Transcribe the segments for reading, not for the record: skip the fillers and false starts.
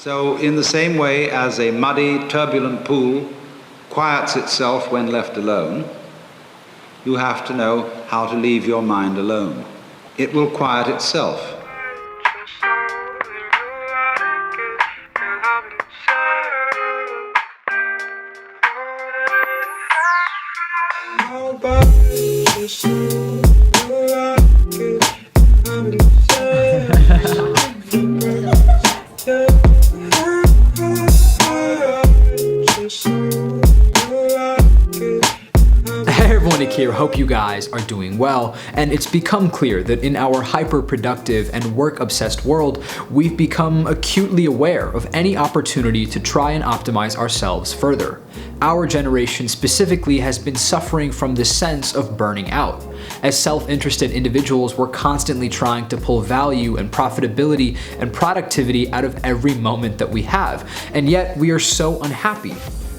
So in the same way as a muddy, turbulent pool quiets itself when left alone, you have to know how to leave your mind alone. It will quiet itself. Here, hope you guys are doing well, and it's become clear that in our hyper-productive and work-obsessed world, we've become acutely aware of any opportunity to try and optimize ourselves further. Our generation specifically has been suffering from this sense of burning out. As self-interested individuals, we're constantly trying to pull value and profitability and productivity out of every moment that we have, and yet we are so unhappy.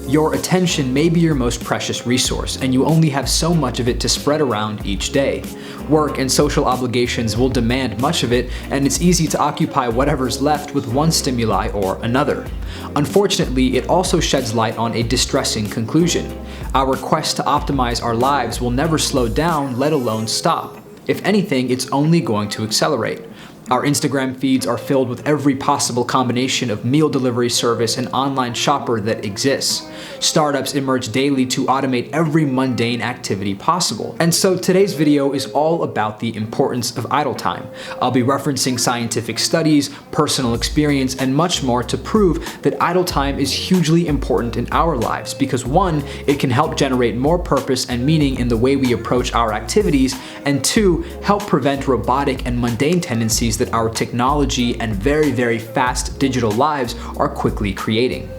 Your attention may be your most precious resource, and you only have so much of it to spread around each day. Work and social obligations will demand much of it, and it's easy to occupy whatever's left with one stimuli or another. Unfortunately, it also sheds light on a distressing conclusion. Our quest to optimize our lives will never slow down, let alone stop. If anything, it's only going to accelerate. Our Instagram feeds are filled with every possible combination of meal delivery service and online shopper that exists. Startups emerge daily to automate every mundane activity possible. And so today's video is all about the importance of idle time. I'll be referencing scientific studies, personal experience, and much more to prove that idle time is hugely important in our lives because 1, it can help generate more purpose and meaning in the way we approach our activities, and 2, help prevent robotic and mundane tendencies that our technology and very, very fast digital lives are quickly creating.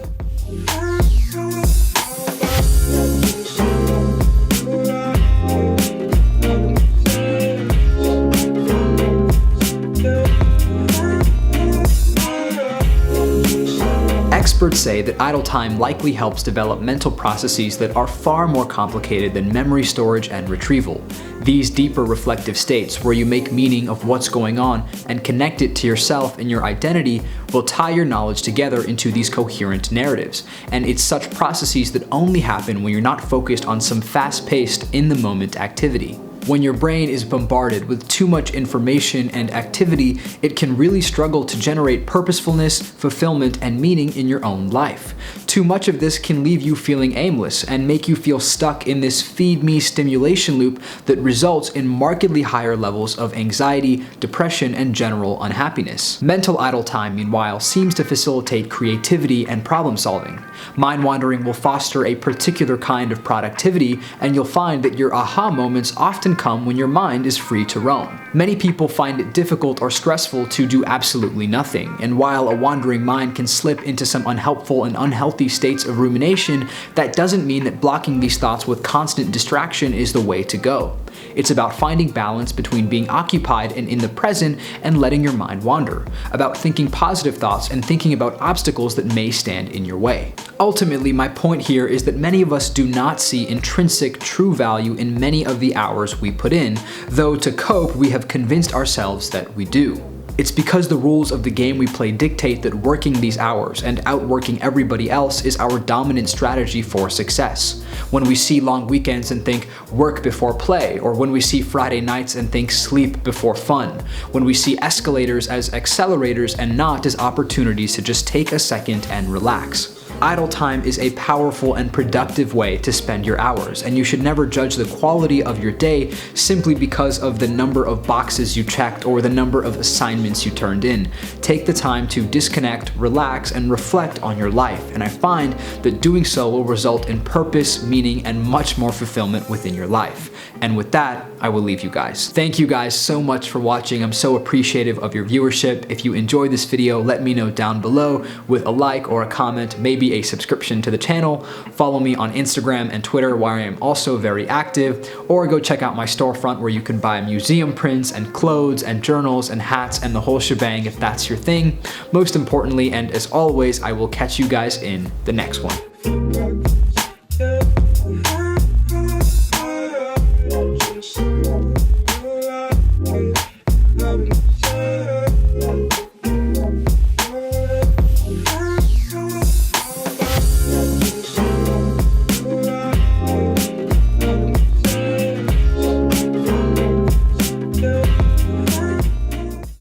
Experts say that idle time likely helps develop mental processes that are far more complicated than memory storage and retrieval. These deeper reflective states, where you make meaning of what's going on and connect it to yourself and your identity, will tie your knowledge together into these coherent narratives. And it's such processes that only happen when you're not focused on some fast-paced, in-the-moment activity. When your brain is bombarded with too much information and activity, it can really struggle to generate purposefulness, fulfillment, and meaning in your own life. Too much of this can leave you feeling aimless and make you feel stuck in this feed-me stimulation loop that results in markedly higher levels of anxiety, depression, and general unhappiness. Mental idle time, meanwhile, seems to facilitate creativity and problem solving. Mind wandering will foster a particular kind of productivity, and you'll find that your aha moments often come when your mind is free to roam. Many people find it difficult or stressful to do absolutely nothing, and while a wandering mind can slip into some unhelpful and unhealthy states of rumination, that doesn't mean that blocking these thoughts with constant distraction is the way to go. It's about finding balance between being occupied and in the present and letting your mind wander, about thinking positive thoughts and thinking about obstacles that may stand in your way. Ultimately, my point here is that many of us do not see intrinsic true value in many of the hours we put in, though to cope we have convinced ourselves that we do. It's because the rules of the game we play dictate that working these hours and outworking everybody else is our dominant strategy for success. When we see long weekends and think work before play, or when we see Friday nights and think sleep before fun, when we see escalators as accelerators and not as opportunities to just take a second and relax. Idle time is a powerful and productive way to spend your hours, and you should never judge the quality of your day simply because of the number of boxes you checked or the number of assignments you turned in. Take the time to disconnect, relax, and reflect on your life, and I find that doing so will result in purpose, meaning, and much more fulfillment within your life. And with that, I will leave you guys. Thank you guys so much for watching. I'm so appreciative of your viewership. If you enjoyed this video, let me know down below with a like or a comment, maybe a subscription to the channel. Follow me on Instagram and Twitter, where I am also very active, or go check out my storefront where you can buy museum prints and clothes and journals and hats and the whole shebang if that's your thing. Most importantly, and as always, I will catch you guys in the next one.